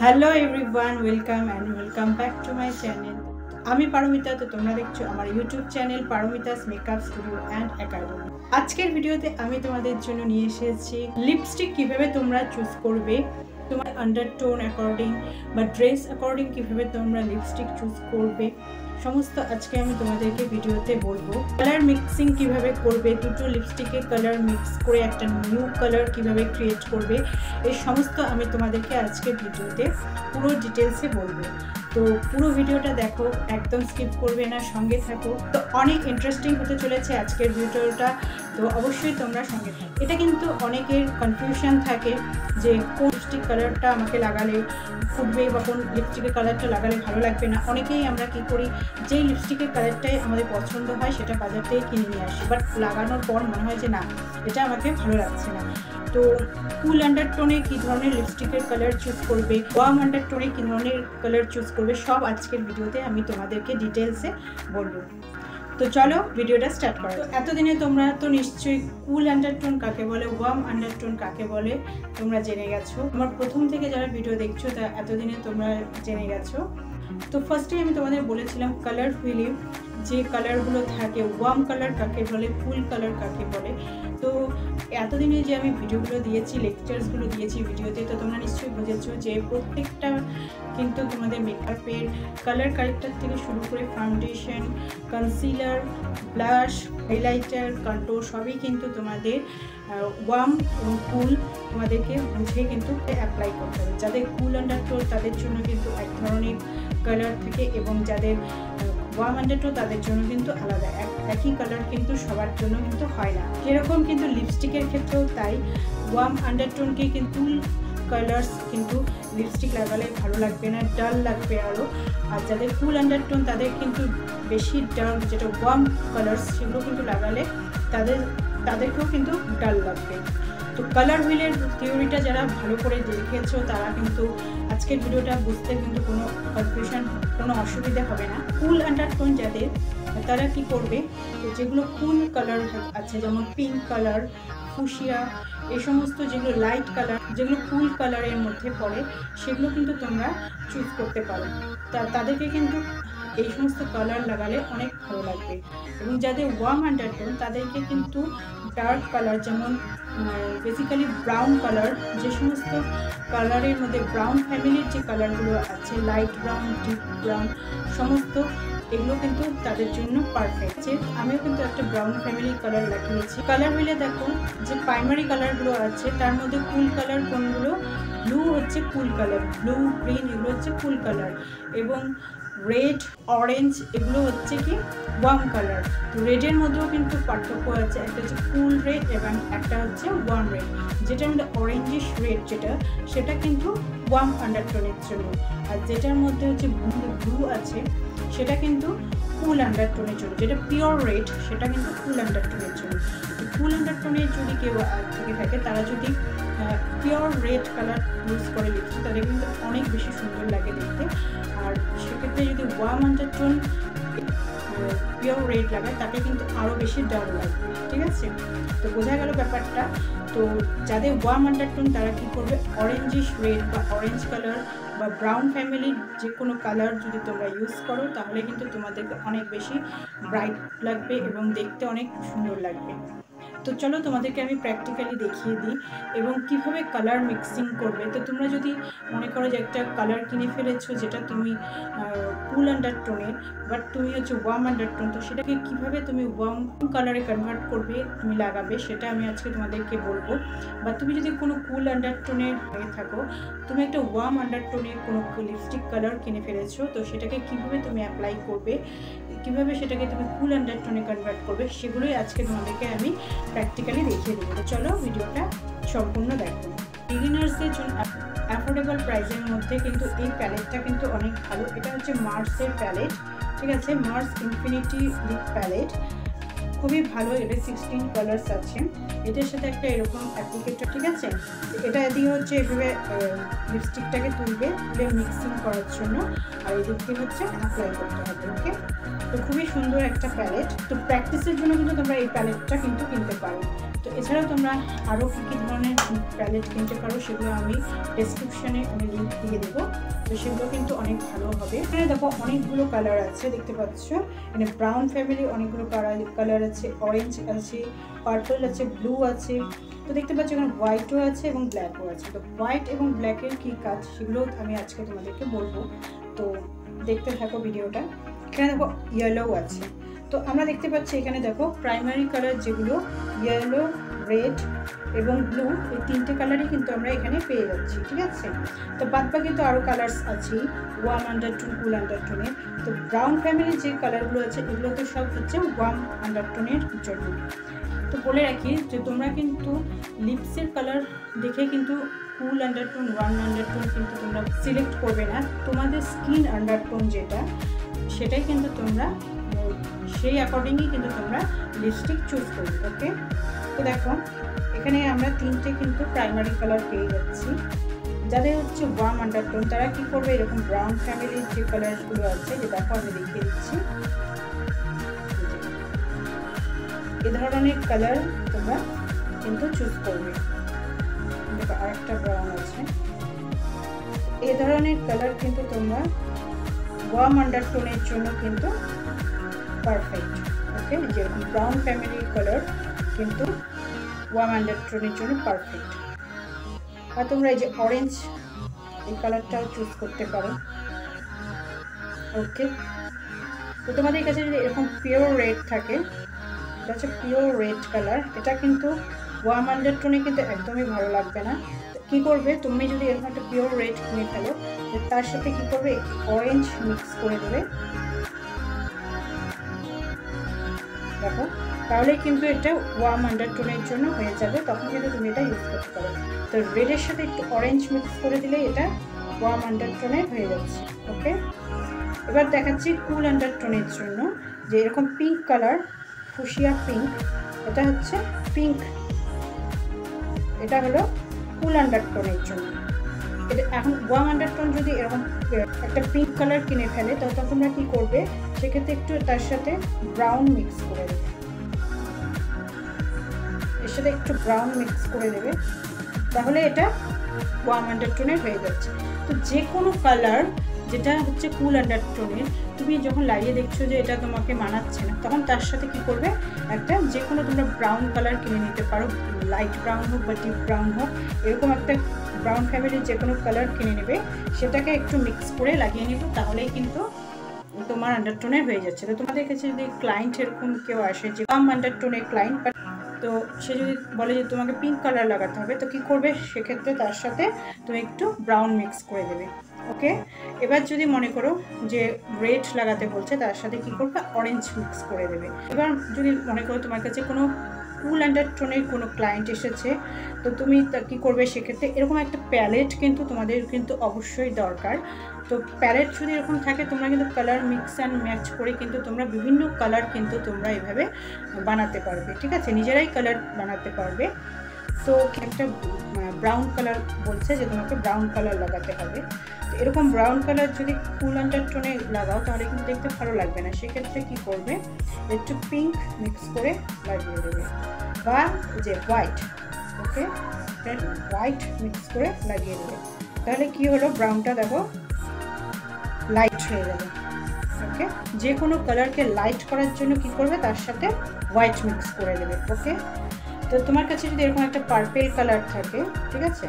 Hello everyone, welcome back to my channel. আমি পারমিতা, তো তোমরা দেখছো আমার YouTube channel Paromita's makeup studio and academy. আজকের ভিডিওতে আমি তোমাদের জন্য নিয়ে এসেছি লিপস্টিক কিভাবে তোমরা চুজ করবে, তোমার আন্ডারটোন অ্যাকর্ডিং বা ড্রেস অ্যাকর্ডিং কিভাবে তোমরা লিপস্টিক চুজ করবে, সমস্ত আজকে আমি তোমাদেরকে ভিডিওতে বলবো। কালার মিক্সিং কিভাবে করবে, দুটো লিপস্টিকে কালার মিক্স করে একটা নিউ কালার কিভাবে ক্রিয়েট করবে, এই সমস্ত আমি তোমাদেরকে আজকে ভিডিওতে পুরো ডিটেলসে বলবো। তো পুরো ভিডিওটা দেখো, একদম স্কিপ করবে না, সঙ্গে থাকো। তো অনেক ইন্টারেস্টিং হতে চলেছে আজকের ভিডিওটা, তো অবশ্যই তোমরা সঙ্গে থাকো। এটা কিন্তু অনেকের কনফিউশন থাকে যে কোন লিপস্টিক কালারটা আমাকে লাগালে ফুটবে বা কোন লিপস্টিকের কালারটা লাগালে ভালো লাগবে না। অনেকেই আমরা কী করি, যেই লিপস্টিকের কালারটাই আমাদের পছন্দ হয় সেটা বাজার থেকে কিনে নিয়ে আসি, বাট লাগানোর পর মনে হয় যে না, এটা আমাকে ভালো লাগছে না। তো কুল আন্ডারটোনে কী ধরনের লিপস্টিকের কালার চুজ করবে, ওয়ার্ম আন্ডারটোনে কী ধরনের কালার চুজ করবে, সব আজকের ভিডিওতে আমি তোমাদেরকে ডিটেলসে বলবো। তো চলো ভিডিওটা স্টার্ট করো। তো এতদিনে তোমরা তো নিশ্চয়ই কুল আন্ডারটোন কাকে বলে, ওয়ার্ম আন্ডারটোন কাকে বলে তোমরা জেনে গেছো। আমার প্রথম থেকে যারা ভিডিও দেখছো তা এতদিনে তোমরা জেনে গেছো। তো ফার্স্টেই আমি তোমাদের বলেছিলাম কালার হুইলে যে কালারগুলো থাকে, ওয়ার্ম কালার কাকে বলে, কুল কালার কাকে বলে। তো এতদিনে যে আমি ভিডিওগুলো দিয়েছি, লেকচার্সগুলো দিয়েছি ভিডিওতে, তো তোমরা নিশ্চয়ই বুঝেছো যে প্রত্যেকটা কিন্তু তোমাদের মেকআপের কালার কারেক্টার থেকে শুরু করে foundation, concealer, blush, highlighter, control সবই কিন্তু তোমাদের ওয়ার্ম এবং কুল তোমাদেরকে বুঝে কিন্তু অ্যাপ্লাই করতে হবে। যাদের কুল আন্ডারটোন তাদের জন্য কিন্তু এক ধরনের কালার থাকে, এবং যাদের ওয়ার্ম আন্ডারটোন তাদের জন্য কিন্তু আলাদা, একই কালার কিন্তু সবার জন্য কিন্তু হয় না। যেরকম কিন্তু লিপস্টিকের ক্ষেত্রেও তাই, ওয়ার্ম আন্ডারটোনকে কিন্তু কালার্স কিন্তু লিপস্টিক লাগালে ভালো লাগবে না, ডাল লাগবে আরও। আর যাদের কুল আন্ডারটোন তাদের কিন্তু বেশি ডাল, যেটা ওয়ার্ম কালার্স সেগুলো কিন্তু লাগালে তাদেরকেও কিন্তু ডাল লাগবে। তো কালার হুইলের থিওরিটা যারা ভালো করে দেখেছো তারা কিন্তু আজকের ভিডিওটা বুঝতে কিন্তু কোনো কনফিউশন, কোনো অসুবিধা হবে না। কুল আন্ডারটোন যাদের, তারা কি করবে, যেগুলো কুল কালার আছে যেমন পিঙ্ক কালার, ফুশিয়া, এই সমস্ত যেগুলো লাইট কালার, যেগুলো কুল কালারের মধ্যে পড়ে, সেগুলো কিন্তু তোমরা চুজ করতে পারো। তাদেরকে কিন্তু এই সমস্ত কালার লাগালে অনেক ভালো লাগবে। এবং যাদের ওয়ার্ম আন্ডারটোন তাদেরকে কিন্তু ডার্ক কালার, যেমন বেসিক্যালি ব্রাউন কালার, যে সমস্ত কালারের মধ্যে ব্রাউন ফ্যামিলির যে কালারগুলো আছে, লাইট ব্রাউন, ডিপ ব্রাউন, সমস্ত এগুলো কিন্তু তাদের জন্য পারফেক্ট। আমিও কিন্তু একটা ব্রাউন ফ্যামিলি কালার লাগিয়েছি। কালার মিলে দেখো যে প্রাইমারি কালারগুলো আছে তার মধ্যে কুল কালার কোনগুলো, ব্লু হচ্ছে কুল কালার, ব্লু, গ্রিন এগুলো হচ্ছে কুল কালার, এবং রেড, অরেঞ্জ এগুলো হচ্ছে কি ওয়ার্ম কালার। তো রেডের মধ্যেও কিন্তু পার্থক্য আছে, একটা হচ্ছে কুল রেড এবং একটা হচ্ছে ওয়ার্ম রেড। যেটার মধ্যে অরেঞ্জিশ রেড সেটা কিন্তু ওয়ার্ম আন্ডারটোনের জন্য, আর যেটার মধ্যে হচ্ছে ব্লু আছে সেটা কিন্তু কুল আন্ডারটোনের জন্য। যেটা পিওর রেড সেটা কিন্তু কুল আন্ডারটোনের জন্য। কুল আন্ডারটোনের যদি কেউ থেকে থাকে, তারা যদি পিওর রেড কালার ইউজ করে লিপস্টিক, তাদের কিন্তু অনেক বেশি সুন্দর লাগে দেখতে। আর সেক্ষেত্রে যদি ওয়ার্ম আন্ডারটোন পিওর রেড লাগায় তাকে কিন্তু আরও বেশি ডাল লাগবে। ঠিক আছে, তো বোঝা গেল ব্যাপারটা। তো যাদের ওয়ার্ম আন্ডারটোন তারা কী করবে, অরেঞ্জিশ রেড বা অরেঞ্জ কালার বা ব্রাউন ফ্যামিলির যে কোনো কালার যদি তোমরা ইউজ করো, তাহলে কিন্তু তোমাদেরকে অনেক বেশি ব্রাইট লাগবে এবং দেখতে অনেক সুন্দর লাগবে। তো চলো তোমাদেরকে আমি প্র্যাকটিক্যালি দেখিয়ে দিই এবং কিভাবে কালার মিক্সিং করবে। তো তোমরা যদি মনে করো যে একটা কালার কিনে ফেলেছো যেটা তুমি কুল আন্ডারটোনের, বাট তুমি হচ্ছে ওয়ার্ম আন্ডারটোন, তো সেটাকে কিভাবে তুমি ওয়ার্ম কালারে কনভার্ট করবে, তুমি লাগাবে, সেটা আমি আজকে তোমাদেরকে বলবো। বা তুমি যদি কোনো কুল আন্ডারটোনের হয়ে থাকো, তুমি একটা ওয়ার্ম আন্ডারটোনের কোনো লিপস্টিক কালার কিনে ফেলেছো, তো সেটাকে কিভাবে তুমি অ্যাপ্লাই করবে, কিভাবে সেটাকে তুমি কুল আন্ডারটোনে কনভার্ট করবে, সেগুলোই আজকে তোমাদেরকে আমি প্র্যাকটিক্যালি দেখিয়ে দেবো। তো চলো ভিডিওটা সম্পূর্ণ দেখো। বিগিনার্সদের জন্য অ্যাফোর্ডেবল প্রাইসের মধ্যে কিন্তু এই প্যালেটটা কিন্তু অনেক ভালো। এটা হচ্ছে মার্সের প্যালেট, ঠিক আছে, মার্স ইনফিনিটি লিপ প্যালেট, খুবই ভালো। এটা 16 কালার্স আছে। এটার সাথে একটা এরকম অ্যাপ্লিকেটর, ঠিক আছে, এটা দিয়ে হচ্ছে এভাবে লিপস্টিকটাকে তুলে মিক্সিং করার জন্য, আর এদিক দিয়ে হচ্ছে অ্যাপ্লাই করতে হবে। ওকে, তো খুবই সুন্দর একটা প্যালেট। তো প্র্যাকটিসের জন্য কিন্তু তোমরা এই প্যালেটটা কিন্তু কিনতে পারো। তো এছাড়াও তোমরা আরও কী কী ধরনের প্যালেট কিনতে পারো সেগুলো আমি ডেসক্রিপশানে লিঙ্ক দিয়ে দেবো, তো সেগুলো কিন্তু অনেক ভালো হবে। এখানে দেখো অনেকগুলো কালার আছে, দেখতে পাচ্ছ এখানে ব্রাউন ফ্যামিলি অনেকগুলো কালার আছে, অরেঞ্জ আছে, পার্পল আছে, ব্লু আছে, তো দেখতে পাচ্ছ এখানে হোয়াইটও আছে এবং ব্ল্যাকও আছে। তো হোয়াইট এবং ব্ল্যাকের কী কাজ সেগুলো আমি আজকে তোমাদেরকে বলবো, তো দেখতে থাকো ভিডিওটা। এখানে দেখো ইয়েলোও আছে, তো আমরা দেখতে পাচ্ছি এখানে দেখো প্রাইমারি কালার যেগুলো ইয়েলো, রেড এবং ব্লু, এই তিনটে কালারই কিন্তু আমরা এখানে পেয়ে যাচ্ছি, ঠিক আছে। তো বাদ বাকি তো আরও কালার্স আছে, ওয়ার্ম আন্ডারটোন, কুল আন্ডারটোনের। তো ব্রাউন ফ্যামিলির যে কালারগুলো আছে এগুলো তো সব হচ্ছে ওয়ার্ম আন্ডারটোনের জন্য। তো বলে রাখি যে তোমরা কিন্তু লিপসের কালার দেখে কিন্তু কুল আন্ডারটোন, ওয়ার্ম আন্ডারটোন কিন্তু তোমরা সিলেক্ট করবে না, তোমাদের স্কিন আন্ডারটোন যেটা সেটাই কিন্তু তোমরা সেই অ্যাকর্ডিংই কিন্তু তোমরা লিপস্টিক চুজ করবে, ওকে। তো দেখো এখানে আমরা তিনটে কিন্তু প্রাইমারি কালার পেয়ে যাচ্ছি। যাদের হচ্ছে ওয়ার্ম আন্ডারটোন তারা কি করবে, এরকম ব্রাউন ফ্যামিলির যে কালারগুলো আছে, যে দেখো আমি দেখিয়ে দিচ্ছি, এ ধরনের কালার তোমরা কিন্তু চুজ করবে। দেখো আরেকটা ব্রাউন আছে, এ ধরনের কালার কিন্তু তোমরা ওয়ার্ম আন্ডারটোনের জন্য কিন্তু পারফেক্ট, ওকে। যেরকম ব্রাউন ফ্যামিলির কালার কিন্তু ওয়ার্ম আন্ডারটোনের জন্য পারফেক্ট। আর তোমরা এই যে অরেঞ্জ এই কালারটাও চুজ করতে পারো, ওকে। তো তোমাদের কাছে যদি এরকম পিওর রেড থাকে, এটা হচ্ছে পিওর রেড কালার, এটা কিন্তু ওয়ার্ম আন্ডারটোনে কিন্তু একদমই ভালো লাগবে না। কী করবে, তুমি যদি এরকম একটা পিওর রেড কিনে ফেলো, তার সাথে কী করবে, অরেঞ্জ মিক্স করে দেবে, দেখো, তাহলে কিন্তু এটা ওয়ার্ম আন্ডারটোনের জন্য হয়ে যাবে, তখন কিন্তু তুমি এটা ইউজ করতে পারো। তো রেডের সাথে একটু অরেঞ্জ মিক্স করে দিলে এটা ওয়ার্ম আন্ডারটোনের হয়ে যাচ্ছে, ওকে। এবার দেখাচ্ছি কুল আন্ডারটোনের জন্য, যে এরকম পিঙ্ক কালার, ফুশিয়া পিঙ্ক, এটা হচ্ছে পিঙ্ক, এটা হলো কুল আন্ডারটোনের জন্য। এটা এখন ওয়ার্ম আন্ডারটোন যদি এরকম একটা পিঙ্ক কালার কিনে ফেলে, তখন তোমরা কী করবে, সেক্ষেত্রে একটু তার সাথে ব্রাউন মিক্স করে দেবে, এর সাথে একটু ব্রাউন মিক্স করে দেবে, তাহলে এটা ওয়ার্ম আন্ডারটোনের হয়ে যাচ্ছে। তো যে কোনো কালার যেটা হচ্ছে কুল আন্ডারটোনের, তুমি যখন লাগিয়ে দেখছো যে এটা তোমাকে মানাচ্ছে না, তখন তার সাথে কি করবে, একটা যে কোনো তোমরা ব্রাউন কালার কিনে নিতে পারো, লাইট ব্রাউন হোক বা ডিপ ব্রাউন হোক, এরকম একটা ব্রাউন ফ্যামিলির যে কোনো কালার কিনে নেবে, সেটাকে একটু মিক্স করে লাগিয়ে নেবে, তাহলেই কিন্তু তোমার আন্ডারটোনের হয়ে যাচ্ছে। তো তোমাদের কাছে যদি ক্লায়েন্ট এরকম কেউ আসে যে ওয়ার্ম আন্ডারটোনের ক্লায়েন্ট, তো সে যদি বলে যে তোমাকে পিঙ্ক কালার লাগাতে হবে, তো কী করবে, সেক্ষেত্রে তার সাথে তুমি একটু ব্রাউন মিক্স করে দেবে, ওকে। এবার যদি মনে করো যে রেড লাগাতে বলছে, তার সাথে কী করবে, অরেঞ্জ মিক্স করে দেবে। এবার যদি মনে করো তোমার কাছে কোনো কুল আন্ডারটোনের কোনো ক্লায়েন্ট এসেছে, তো তুমি তা কী করবে, সেক্ষেত্রে এরকম একটা প্যালেট কিন্তু তোমাদের কিন্তু অবশ্যই দরকার। তো প্যালেট যদি এরকম থাকে, তোমরা কিন্তু কালার মিক্স অ্যান্ড ম্যাচ করে কিন্তু তোমরা বিভিন্ন কালার কিন্তু তোমরা এভাবে বানাতে পারবে, ঠিক আছে, নিজেরাই কালার বানাতে পারবে। তো একটা ব্রাউন কালার বলছে যে তোমাকে ব্রাউন কালার লাগাতে হবে, তো এরকম ব্রাউন কালার যদি কুল আন্ডারটোনে লাগাও, তাহলে কিন্তু দেখতে ভালো লাগবে না। সেক্ষেত্রে কী করবে, একটু পিঙ্ক মিক্স করে লাগিয়ে দেবে, বা যে হোয়াইট, ওকে, হোয়াইট মিক্স করে লাগিয়ে দেবে, তাহলে কি হলো, ব্রাউনটা দেখো লাইট হয়ে যাবে, ওকে। যে কোনো কালারকে লাইট করার জন্য কি করবে, তার সাথে হোয়াইট মিক্স করে দেবে, ওকে। তো তোমার কাছে যদি এরকম একটা পার্পেল কালার থাকে, ঠিক আছে,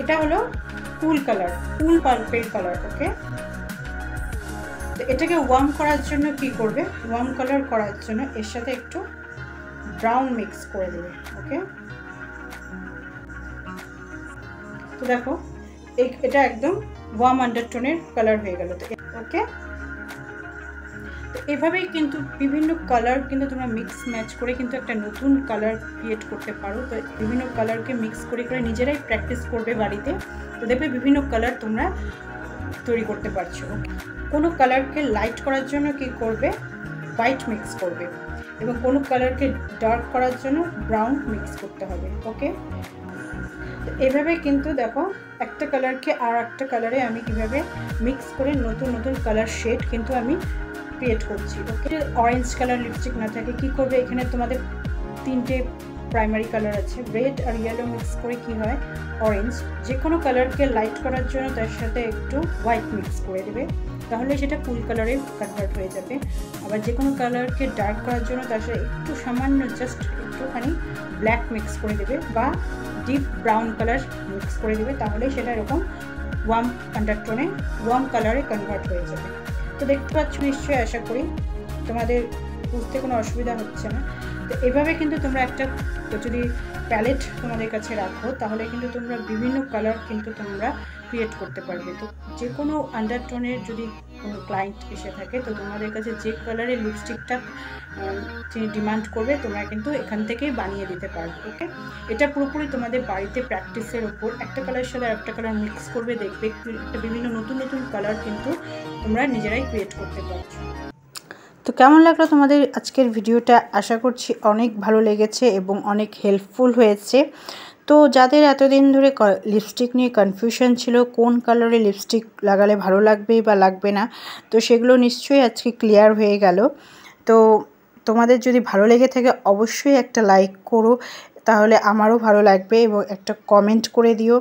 এটা হলো কুল কালার, কুল পার্পেল কালার, ওকে। তো এটাকে ওয়ার্ম করার জন্য কি করবে, ওয়ার্ম কালার করার জন্য এর সাথে একটু ব্রাউন মিক্স করে দেবে, ওকে। তো দেখো এটা একদম ওয়ার্ম আন্ডারটোনের কালার হয়ে গেল, তো ওকে। তো এভাবেই কিন্তু বিভিন্ন কালার কিন্তু তোমরা মিক্স ম্যাচ করে কিন্তু একটা নতুন কালার ক্রিয়েট করতে পারো। তো বিভিন্ন কালারকে মিক্স করে করে নিজেরাই প্র্যাকটিস করবে বাড়িতে, তো দেখবে বিভিন্ন কালার তোমরা তৈরি করতে পারছো। কোনো কালারকে লাইট করার জন্য কি করবে, হোয়াইট মিক্স করবে, এবং কোনো কালারকে ডার্ক করার জন্য ব্রাউন মিক্স করতে হবে, ওকে। তো এভাবে কিন্তু দেখো একটা কালারকে আর একটা কালারে আমি কীভাবে মিক্স করে নতুন নতুন কালার শেড কিন্তু আমি ক্রিয়েট করছি, ওকে। অরেঞ্জ কালার লিপস্টিক না থাকে, কি করবে, এখানে তোমাদের তিনটে প্রাইমারি কালার আছে, রেড আর ইয়েলো মিক্স করে কি হয় অরেঞ্জ। যে কোনো কালারকে লাইট করার জন্য তার সাথে একটু হোয়াইট মিক্স করে দেবে, তাহলে সেটা কুল কালারে কনভার্ট হয়ে যাবে। আবার যে কোনো কালারকে ডার্ক করার জন্য তার সাথে একটু সামান্য জাস্ট একটুখানি ব্ল্যাক মিক্স করে দেবে বা ডিপ ব্রাউন কালার মিক্স করে দেবে, তাহলে সেটা এরকম ওয়ার্ম আন্ডারটোনে ওয়ার্ম কালারে কনভার্ট হয়ে যাবে। তো দেখতে পাচ্ছ নিশ্চয়ই, আশা করি তোমাদের বুঝতে কোনো অসুবিধা হচ্ছে না। তো এভাবে কিন্তু তোমরা একটা যদি প্যালেট তোমাদের কাছে রাখো তাহলে কিন্তু তোমরা বিভিন্ন কালার কিন্তু তোমরা ক্রিয়েট করতে পারবে। তো যে কোনো আন্ডারটোনের যদি কোনো ক্লায়েন্ট এসে থাকে তো তোমাদের কাছে যে কালারের লিপস্টিকটা তিনি ডিমান্ড করবে তোমরা কিন্তু এখান থেকেই বানিয়ে দিতে পারবে। ওকে, এটা পুরোপুরি তোমাদের বাড়িতে প্র্যাকটিসের ওপর। একটা কালারের সাথে একটা কালার মিক্স করবে, দেখবে একটা বিভিন্ন নতুন নতুন কালার কিন্তু তোমরা নিজেরাই ক্রিয়েট করতে পারছো। তো কেমন লাগলো তোমাদের আজকের ভিডিওটা? আশা করছি অনেক ভালো লেগেছে এবং অনেক হেল্পফুল হয়েছে। তো যাদের এতদিন ধরে লিপস্টিক নিয়ে কনফিউশন ছিল কোন কালারে লিপস্টিক লাগালে ভালো লাগবে বা লাগবে না, তো সেগুলো নিশ্চয়ই আজকে ক্লিয়ার হয়ে গেল। তো তোমাদের যদি ভালো লেগে থাকে অবশ্যই একটা লাইক করো, তাহলে আমারও ভালো লাগবে, এবং একটা কমেন্ট করে দিও।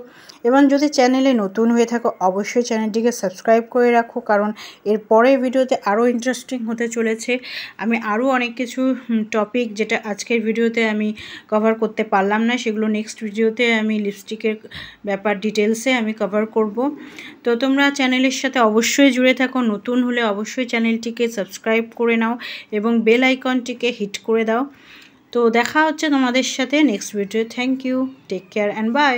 এবং যদি চ্যানেলে নতুন হয়ে থাকো অবশ্যই চ্যানেলটিকে সাবস্ক্রাইব করে রাখো, কারণ এর পরের ভিডিওতে আরও ইন্টারেস্টিং হতে চলেছে। আমি আরও অনেক কিছু টপিক যেটা আজকের ভিডিওতে আমি কভার করতে পারলাম না সেগুলো নেক্সট ভিডিওতে আমি লিপস্টিকের ব্যাপার ডিটেলসে আমি কভার করব। তো তোমরা চ্যানেলের সাথে অবশ্যই জুড়ে থাকো, নতুন হলে অবশ্যই চ্যানেলটিকে সাবস্ক্রাইব করে নাও এবং বেল আইকনটিকে হিট করে দাও। তো দেখা হচ্ছে তোমাদের সাথে next video. Thank you, take care and by.